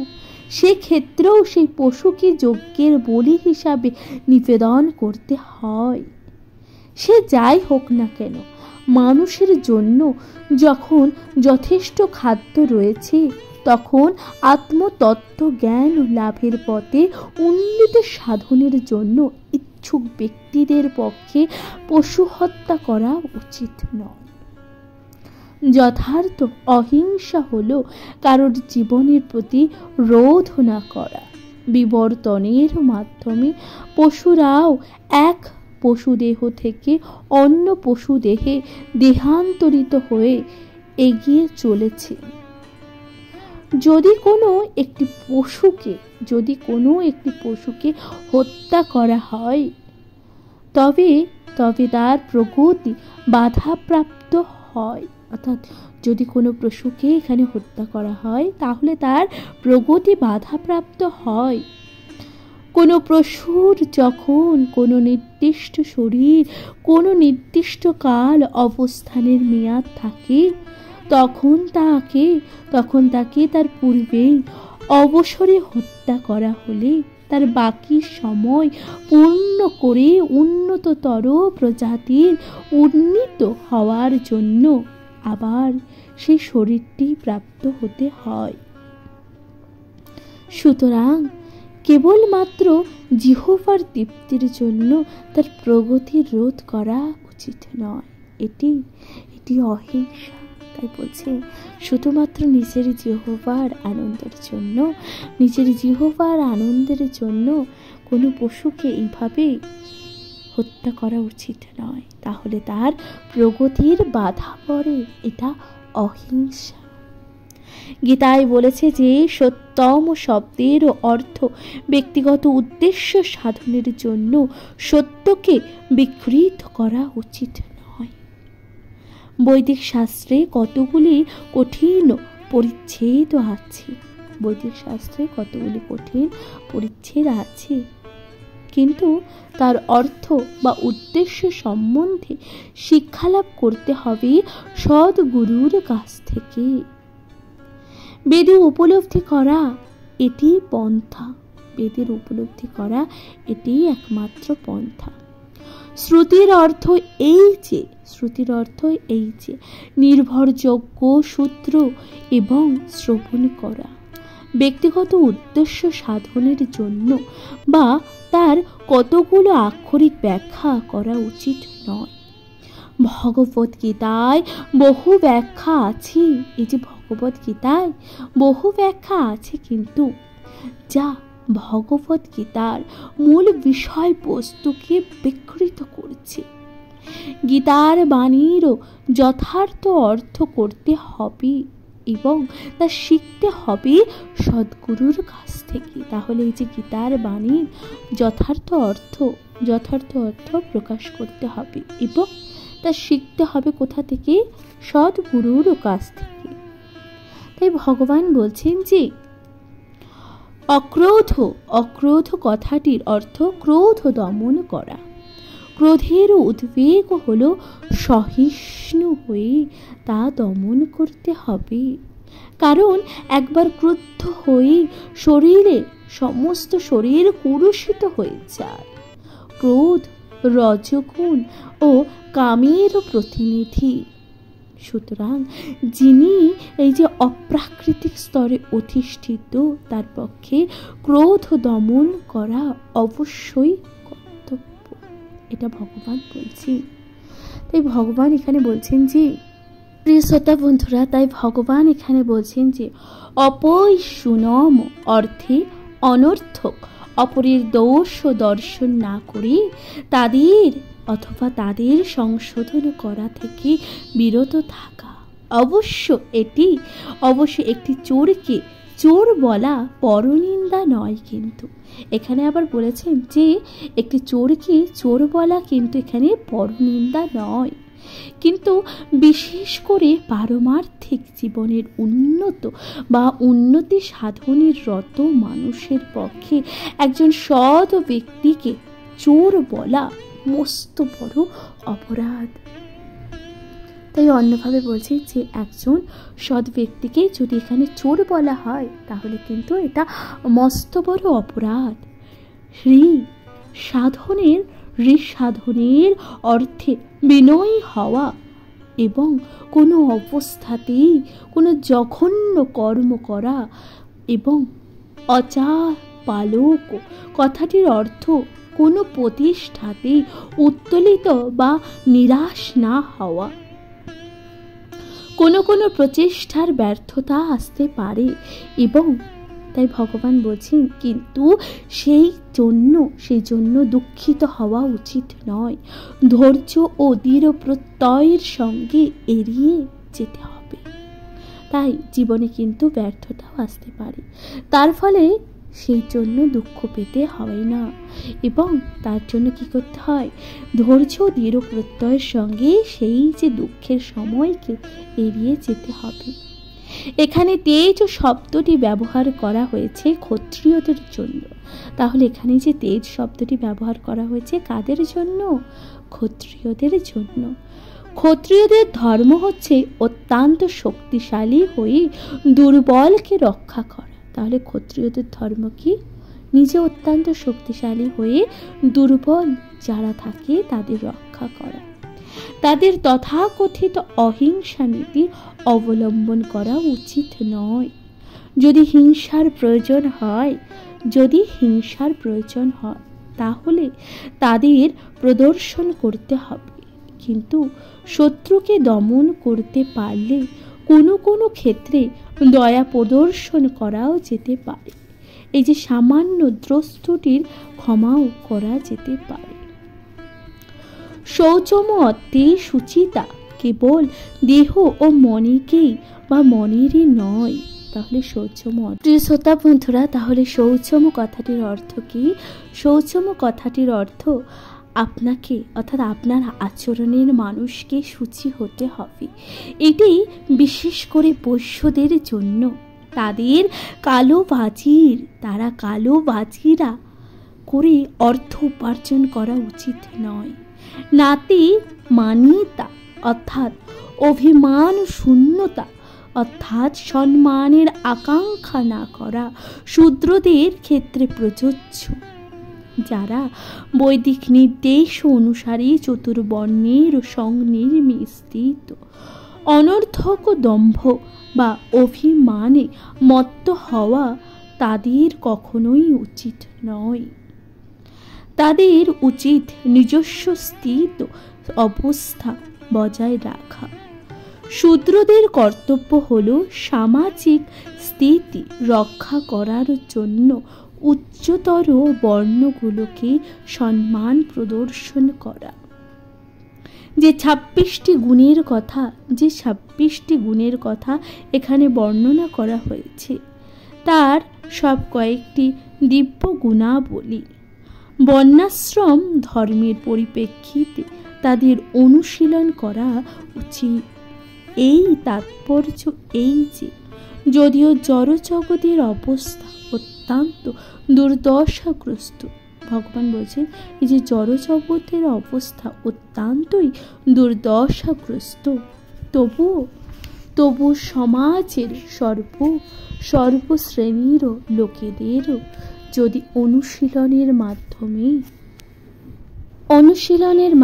সেক্ষেত্রেও সেই পশুকে যজ্ঞের বলি হিসাবে নিবেদন করতে হয়। সে যাই হোক না কেন, মানুষের জন্য যখন যথেষ্ট খাদ্য রয়েছে, তখন আত্মতত্ত্ব জ্ঞান লাভের পথে উন্নতি সাধনের জন্য ইচ্ছুক ব্যক্তিদের পক্ষে পশু হত্যা করা উচিত নয়। যথার্থ অহিংসা হলো কারোর জীবনের প্রতি রোধ না করা। বিবর্তনের মাধ্যমে পশুরাও এক পশুদেহ থেকে অন্য পশুদেহে দেহান্তরিত হয়ে এগিয়ে চলেছে। যদি কোনো একটি পশুকে হত্যা করা হয়, তবে তার প্রগতি বাধাপ্রাপ্ত হয়। অর্থাৎ যদি কোনো পশুকে এখানে হত্যা করা হয়, তাহলে তার প্রগতি বাধাপ্রাপ্ত হয়। কোনো পশুর যখন কোনো নির্দিষ্ট শরীর, কোনো নির্দিষ্ট কাল অবস্থানের মেয়াদ থাকে, তখন তাকে তার পূর্বেই অবসরে হত্যা করা হলে তার বাকি সময় পূর্ণ করে উন্নততর প্রজাতির উন্নীত হওয়ার জন্য আবার সেই শরীরটি প্রাপ্ত হতে হয়। সুতরাং কেবলমাত্র জিহ্বার তৃপ্তির জন্য তার প্রগতি রোধ করা উচিত নয়, এটি অহিংসা। তাই বলছে শুধুমাত্র নিজের জিহ্বার আনন্দের জন্য কোনো পশুকে এইভাবে হত্যা করা উচিত নয়, তাহলে তার প্রগতির বাধা পড়ে, এটা অহিংসা। গীতায় বলেছে যে সত্যম শব্দের অর্থ ব্যক্তিগত উদ্দেশ্য সাধনের জন্য সত্যকে বিকৃত করা উচিত নয়। বৈদিক শাস্ত্রে কতগুলি কঠিন পরিচ্ছেদ আছে, বৈদিক শাস্ত্রে কতগুলি কঠিন পরিচ্ছেদ আছে, কিন্তু তার অর্থ বা উদ্দেশ্য সম্বন্ধে শিক্ষালাভ করতে হবে সদ্গুরুর কাছ থেকে। বেদে উপলব্ধি করা এটি পন্থা, বেদের উপলব্ধি করা এটি একমাত্র পন্থা। শ্রুতির অর্থ এই যে, শ্রুতির অর্থ এই যে নির্ভরযোগ্য সূত্র এবং শ্রবণ করা। ব্যক্তিগত উদ্দেশ্য সাধনের জন্য বা তার কতগুলো আক্ষরিক ব্যাখ্যা করা উচিত নয়। ভগবত গীতায় বহু ব্যাখ্যা আছে, এই যে ভগবত গীতায় বহু ব্যাখ্যা আছে, কিন্তু যা ভগবত গীতার মূল বিষয়বস্তুকে বিকৃত করছে। গীতার বাণীরও যথার্থ অর্থ করতে হবে এবং তা শিখতে হবে সদ্গুরুর কাছ থেকে। তাহলে এই যে গীতার বাণীর যথার্থ অর্থ প্রকাশ করতে হবে এবং তা শিখতে হবে কোথা থেকে? সদ্গুরুর কাছ থেকে। তাই ভগবান বলছেন যে অক্রোধ কথাটির অর্থ ক্রোধ দমন করা। ক্রোধের উদ্বেগ হলো সহিষ্ণু হয়ে তা দমন করতে হবে, কারণ একবার ক্রুদ্ধ হয়ে সমস্ত শরীর কুরুষিত হয়ে যায়। ক্রোধ রজগুণ ও কামের প্রতিনিধি। সুতরাং যিনি এই যে অপ্রাকৃতিক স্তরে অধিষ্ঠিত, তার পক্ষে ক্রোধ দমন করা অবশ্যই কর্তব্য, এটা ভগবান বলছেন। তাই ভগবান এখানে বলছেন যে, প্রিয় শ্রোতা বন্ধুরা, তাই ভগবান এখানে বলছেন যে অপৈশুনম অর্থে অনর্থক অপরের দোষ ও দর্শন না করে তাদের সংশোধন করা থেকে বিরত থাকা। অবশ্য একটি চোরকে চোর বলা পরনিন্দা নয়, কিন্তু এখানে আবার বলেছেন যে একটি চোরকে চোর বলা কিন্তু এখানে পরনিন্দা নয়। কিন্তু বিশেষ করে পারমার্থিক জীবনের উন্নতি সাধনের রত মানুষের পক্ষে একজন সৎ ব্যক্তিকে চোর বলা মস্ত বড় অপরাধ। তাই অন্যভাবে বলছি যে একজন সৎ ব্যক্তিকে যদি এখানে চোর বলা হয় তাহলে কিন্তু এটা মস্ত বড় অপরাধ। সাধনের অর্থে বিনয়ী হওয়া এবং কোনো অবস্থাতেই কোনো জঘন্য কর্ম করা এবং অচাপালক কথাটির অর্থ কোনো প্রতিষ্ঠাতেই উত্তোলিত বা নিরাশ না হওয়া। কোনো প্রচেষ্টার ব্যর্থতা আসতে পারে এবং তাই ভগবান বলছেন কিন্তু সেই জন্য দুঃখিত হওয়া উচিত নয়। ধৈর্য ও দৃঢ় প্রত্যয়ের সঙ্গে এড়িয়ে যেতে হবে। তাই জীবনে কিন্তু ব্যর্থতাও আসতে পারে, তার ফলে সেই জন্য দুঃখ পেতে হয় না এবং তার জন্য কি করতে হয়? ধৈর্য দৃঢ় প্রত্যয়ের সঙ্গে সেই যে দুঃখের সময়কে এড়িয়ে যেতে হবে। এখানে তেজ শব্দটি ব্যবহার করা হয়েছে ক্ষত্রিয়দের জন্য। তাহলে এখানে যে তেজ শব্দটি ব্যবহার করা হয়েছে কাদের জন্য? ক্ষত্রিয়দের জন্য। ক্ষত্রিয়দের ধর্ম হচ্ছে অত্যন্ত শক্তিশালী হয়ে দুর্বলকে রক্ষা করা। তাহলে ক্ষত্রিয়দের ধর্ম কি? নিজে অত্যন্ত শক্তিশালী হয়ে দুর্বল যারা থাকে তাদের রক্ষা করা। তাদের তথাকথিত অহিংসা নীতি অবলম্বন করা উচিত নয়। যদি হিংসার প্রয়োজন হয় তাহলে তাদের প্রদর্শন করতে হবে, কিন্তু শত্রুকে দমন করতে পারলে কোনো ক্ষেত্রে দয়া প্রদর্শন করাও যেতে পারে। এই যে সামান্য দ্রষ্টটির ক্ষমাও করা যেতে পারে। শৌচম অত্তে শুচিতা কেবল দেহ ও মনেকেই বা মনেরই নয়। তাহলে শৌচম, প্রিয় শ্রোতা বন্ধুরা, তাহলে শৌচম কথাটির অর্থ কি? শৌচম কথাটির অর্থ আপনাকে অর্থাৎ আপনার আচরণের মানুষকে শুচি হতে হবে। এটি বিশেষ করে বৈশ্যদের জন্য। তারা কালোবাজিরা করে অর্থ উপার্জন করা উচিত নয়। নাতি মানিতা অর্থাৎ অভিমান শূন্যতা অর্থাৎ সম্মানের আকাঙ্ক্ষা না করা শূদ্রদের ক্ষেত্রে প্রযোজ্য। যারা বৈদিক নির্দেশ অনুসারে চতুর্বর্ণের সংনির্মে স্থিত, অনর্থক দম্ভ বা অভিমানে মত্ত হওয়া তাদের কখনোই উচিত নয়। তাদের উচিত নিজস্ব স্থিত অবস্থা বজায় রাখা। শূদ্রদের কর্তব্য হল সামাজিক স্থিতি রক্ষা করার জন্য উচ্চতর বর্ণগুলোকে সম্মান প্রদর্শন করা। যে 26টি গুণের কথা এখানে বর্ণনা করা হয়েছে, তার সব কয়েকটি দিব্য গুণাবলী। বর্ণাশ্রম ধর্মের পরিপ্রেক্ষিতে তাদের অনুশীলন করা উচিত। এই তাৎপর্য এই যে, যদিও জড়জগতের অবস্থা অত্যন্ত দুর্দশাগ্রস্ত, ভগবান বলছেন এই যে জড়জগতের অবস্থা অত্যন্তই দুর্দশাগ্রস্ত, তবু সমাজের সর্বশ্রেণীর লোকেদেরও যদি অনুশীলনের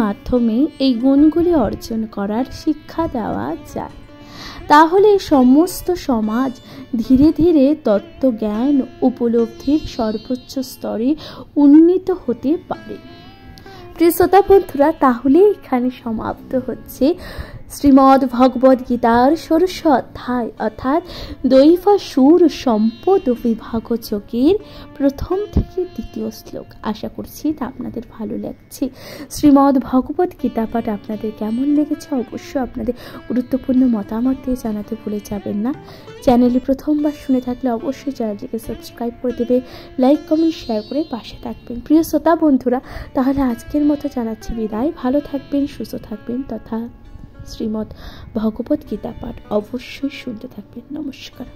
মাধ্যমে এই গুণগুলি অর্জন করার শিক্ষা দেওয়া যায়, তাহলে সমস্ত সমাজ ধীরে ধীরে তত্ত্বজ্ঞান উপলব্ধির সর্বোচ্চ স্তরে উন্নীত হতে পারে। প্রিয় শ্রোতা বন্ধুরা, তাহলে এখানে সমাপ্ত হচ্ছে শ্রীমদ্ ভগবদ গীতার ষোড়শ অধ্যায় অর্থাৎ দৈবাসুর সম্পদ বিভাগ যোগের প্রথম থেকে দ্বিতীয় শ্লোক। আশা করছি তা আপনাদের ভালো লাগছে। শ্রীমদ্ ভগবদ গীতা পাঠ আপনাদের কেমন লেগেছে অবশ্যই আপনাদের গুরুত্বপূর্ণ মতামত দিয়ে জানাতে ভুলে যাবেন না। চ্যানেলে প্রথমবার শুনে থাকলে অবশ্যই চ্যানেলটিকে সাবস্ক্রাইব করে দেবে, লাইক কমেন্ট শেয়ার করে পাশে থাকবেন। প্রিয় শ্রোতা বন্ধুরা, তাহলে আজকের মতো জানাচ্ছি বিদায়। ভালো থাকবেন, সুস্থ থাকবেন তথা শ্রীমদ্ ভগবদ গীতা পাঠ অবশ্যই শুনতে থাকবেন। নমস্কার।